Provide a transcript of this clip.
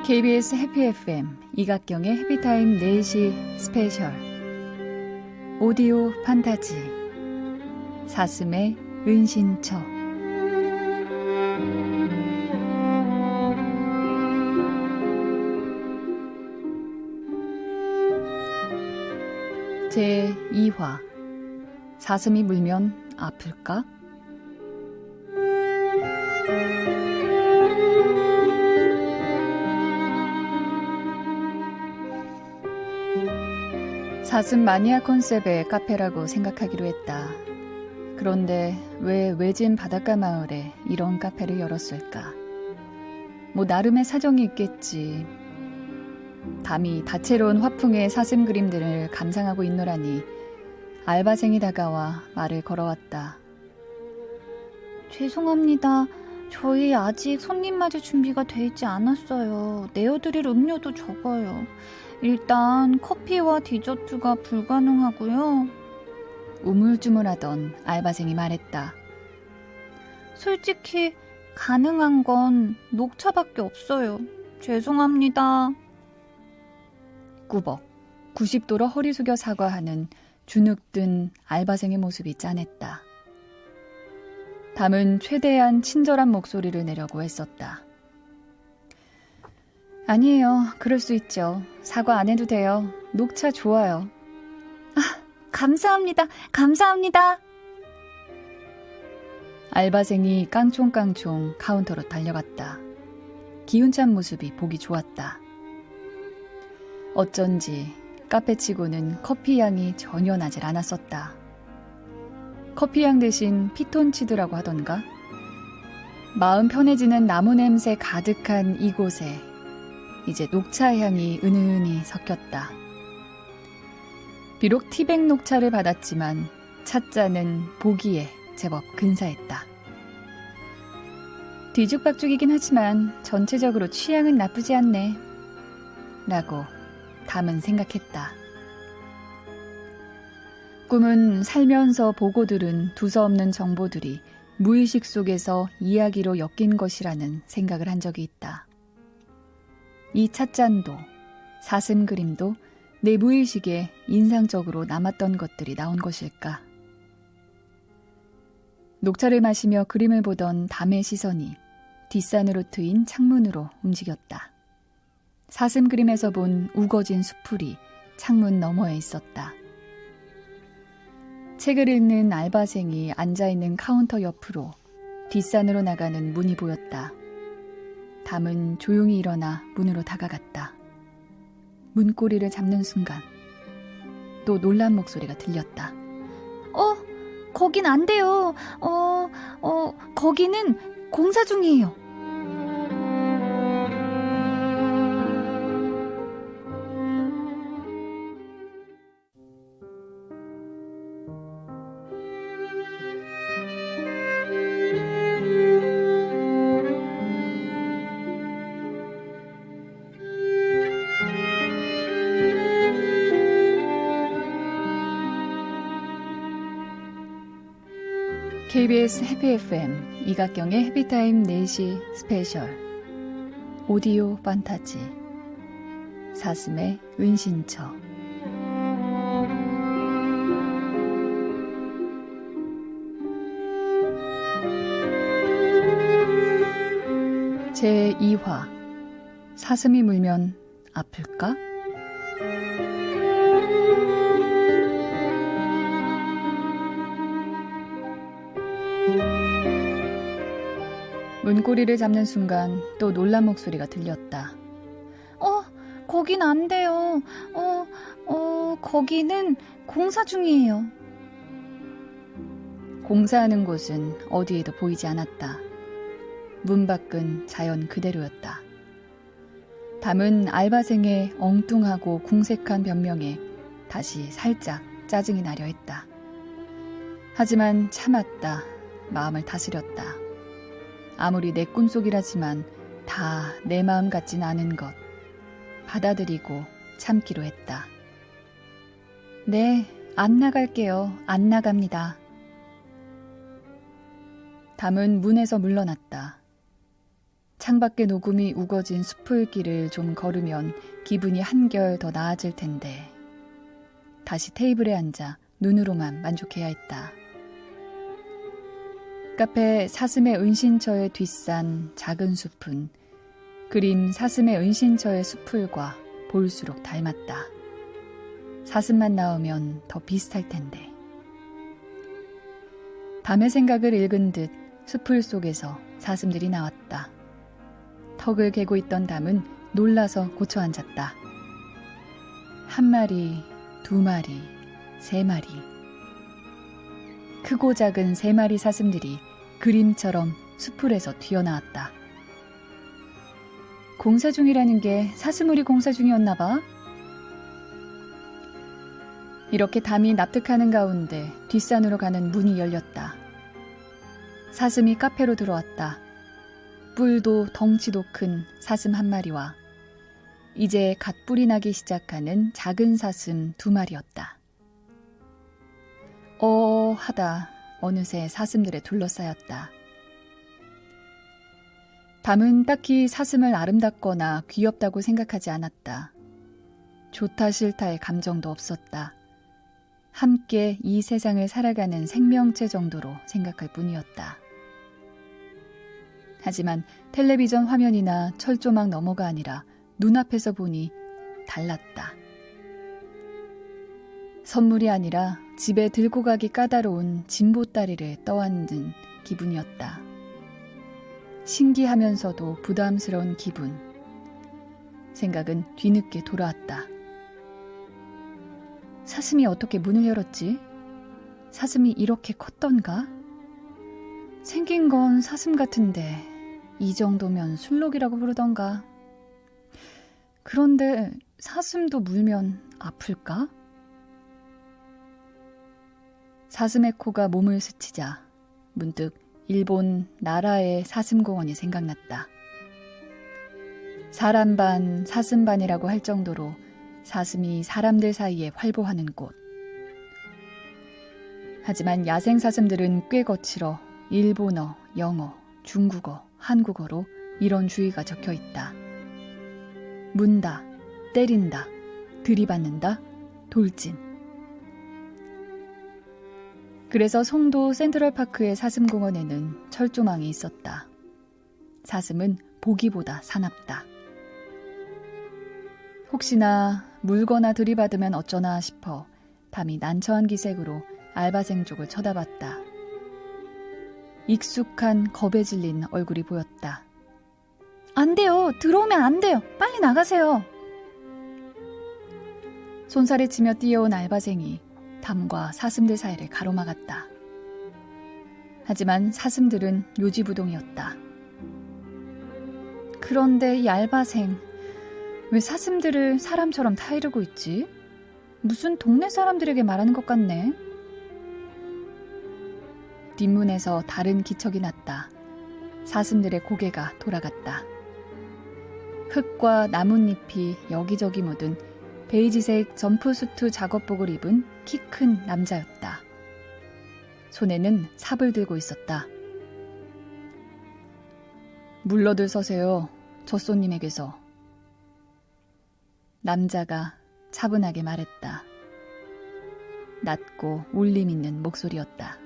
KBS 해피 FM 이각경의 해피타임 4시 스페셜 오디오 판타지 사슴의 은신처. 제2화 사슴이 물면 아플까? 사슴 마니아 컨셉의 카페라고 생각하기로 했다. 그런데 왜 외진 바닷가 마을에 이런 카페를 열었을까? 뭐 나름의 사정이 있겠지. 감히 다채로운 화풍의 사슴 그림들을 감상하고 있노라니 알바생이 다가와 말을 걸어왔다. 죄송합니다. 저희 아직 손님 맞을 준비가 돼 있지 않았어요. 내어드릴 음료도 적어요. 일단 커피와 디저트가 불가능하고요. 우물쭈물하던 알바생이 말했다. 솔직히 가능한 건 녹차밖에 없어요. 죄송합니다. 꾸벅 90도로 허리 숙여 사과하는 주눅든 알바생의 모습이 짠했다. 담은 최대한 친절한 목소리를 내려고 했었다. 아니에요. 그럴 수 있죠. 사과 안 해도 돼요. 녹차 좋아요. 감사합니다. 감사합니다. 알바생이 깡총깡총 카운터로 달려갔다. 기운찬 모습이 보기 좋았다. 어쩐지 카페치고는 커피 향이 전혀 나질 않았었다. 커피 향 대신 피톤치드라고 하던가? 마음 편해지는 나무 냄새 가득한 이곳에 이제 녹차 향이 은은히 섞였다. 비록 티백 녹차를 받았지만 찻잔은 보기에 제법 근사했다. 뒤죽박죽이긴 하지만 전체적으로 취향은 나쁘지 않네. 라고 담은 생각했다. 꿈은 살면서 보고 들은 두서없는 정보들이 무의식 속에서 이야기로 엮인 것이라는 생각을 한 적이 있다. 이 찻잔도 사슴 그림도 내 무의식에 인상적으로 남았던 것들이 나온 것일까? 녹차를 마시며 그림을 보던 담의 시선이 뒷산으로 트인 창문으로 움직였다. 사슴 그림에서 본 우거진 수풀이 창문 너머에 있었다. 책을 읽는 알바생이 앉아있는 카운터 옆으로 뒷산으로 나가는 문이 보였다. 담은 조용히 일어나 문으로 다가갔다. 문고리를 잡는 순간 또 놀란 목소리가 들렸다. 거긴 안 돼요. 거기는 공사 중이에요. KBS 해피 FM 이각경의 해피타임 4시 스페셜 오디오 판타지 사슴의 은신처. 제2화 사슴이 물면 아플까? 문고리를 잡는 순간 또 놀란 목소리가 들렸다. 거긴 안 돼요. 거기는 공사 중이에요. 공사하는 곳은 어디에도 보이지 않았다. 문 밖은 자연 그대로였다. 담은 알바생의 엉뚱하고 궁색한 변명에 다시 살짝 짜증이 나려 했다. 하지만 참았다. 마음을 다스렸다. 아무리 내 꿈속이라지만 다 내 마음 같진 않은 것. 받아들이고 참기로 했다. 네, 안 나갈게요. 안 나갑니다. 담은 문에서 물러났다. 창밖에 녹음이 우거진 숲풀길을 좀 걸으면 기분이 한결 더 나아질 텐데 다시 테이블에 앉아 눈으로만 만족해야 했다. 카페 사슴의 은신처에 뒷산 작은 숲은 그림 사슴의 은신처의 숲풀과 볼수록 닮았다. 사슴만 나오면 더 비슷할 텐데. 밤의 생각을 읽은 듯 숲풀 속에서 사슴들이 나왔다. 턱을 개고 있던 담은 놀라서 고쳐 앉았다. 한 마리, 두 마리, 세 마리. 크고 작은 세 마리 사슴들이 그림처럼 숲풀에서 튀어나왔다. 공사 중이라는 게 사슴우리 공사 중이었나 봐. 이렇게 담이 납득하는 가운데 뒷산으로 가는 문이 열렸다. 사슴이 카페로 들어왔다. 뿔도 덩치도 큰 사슴 한 마리와 이제 갓 뿔이 나기 시작하는 작은 사슴 두 마리였다. 하다 어느새 사슴들에 둘러싸였다. 담은 딱히 사슴을 아름답거나 귀엽다고 생각하지 않았다. 좋다 싫다의 감정도 없었다. 함께 이 세상을 살아가는 생명체 정도로 생각할 뿐이었다. 하지만 텔레비전 화면이나 철조망 너머가 아니라 눈앞에서 보니 달랐다. 선물이 아니라 집에 들고 가기 까다로운 진보다리를 떠안는 기분이었다. 신기하면서도 부담스러운 기분. 생각은 뒤늦게 돌아왔다. 사슴이 어떻게 문을 열었지? 사슴이 이렇게 컸던가? 생긴 건 사슴 같은데 이 정도면 술록이라고 부르던가? 그런데 사슴도 물면 아플까? 사슴의 코가 몸을 스치자 문득 일본 나라의 사슴공원이 생각났다. 사람 반 사슴 반이라고 할 정도로 사슴이 사람들 사이에 활보하는 곳. 하지만 야생 사슴들은 꽤 거칠어 일본어, 영어, 중국어, 한국어로 이런 주의가 적혀 있다. 문다, 때린다, 들이받는다, 돌진. 그래서 송도 센트럴파크의 사슴공원에는 철조망이 있었다. 사슴은 보기보다 사납다. 혹시나 물거나 들이받으면 어쩌나 싶어 담이 난처한 기색으로 알바생 쪽을 쳐다봤다. 익숙한 겁에 질린 얼굴이 보였다. 안 돼요. 들어오면 안 돼요. 빨리 나가세요. 손살에 치며 뛰어온 알바생이 담과 사슴들 사이를 가로막았다. 하지만 사슴들은 요지부동이었다. 그런데 이 알바생, 왜 사슴들을 사람처럼 타이르고 있지? 무슨 동네 사람들에게 말하는 것 같네. 뒷문에서 다른 기척이 났다. 사슴들의 고개가 돌아갔다. 흙과 나뭇잎이 여기저기 묻은 베이지색 점프수트 작업복을 입은 키 큰 남자였다. 손에는 삽을 들고 있었다. 물러들 서세요. 젖손님에게서. 남자가 차분하게 말했다. 낮고 울림 있는 목소리였다.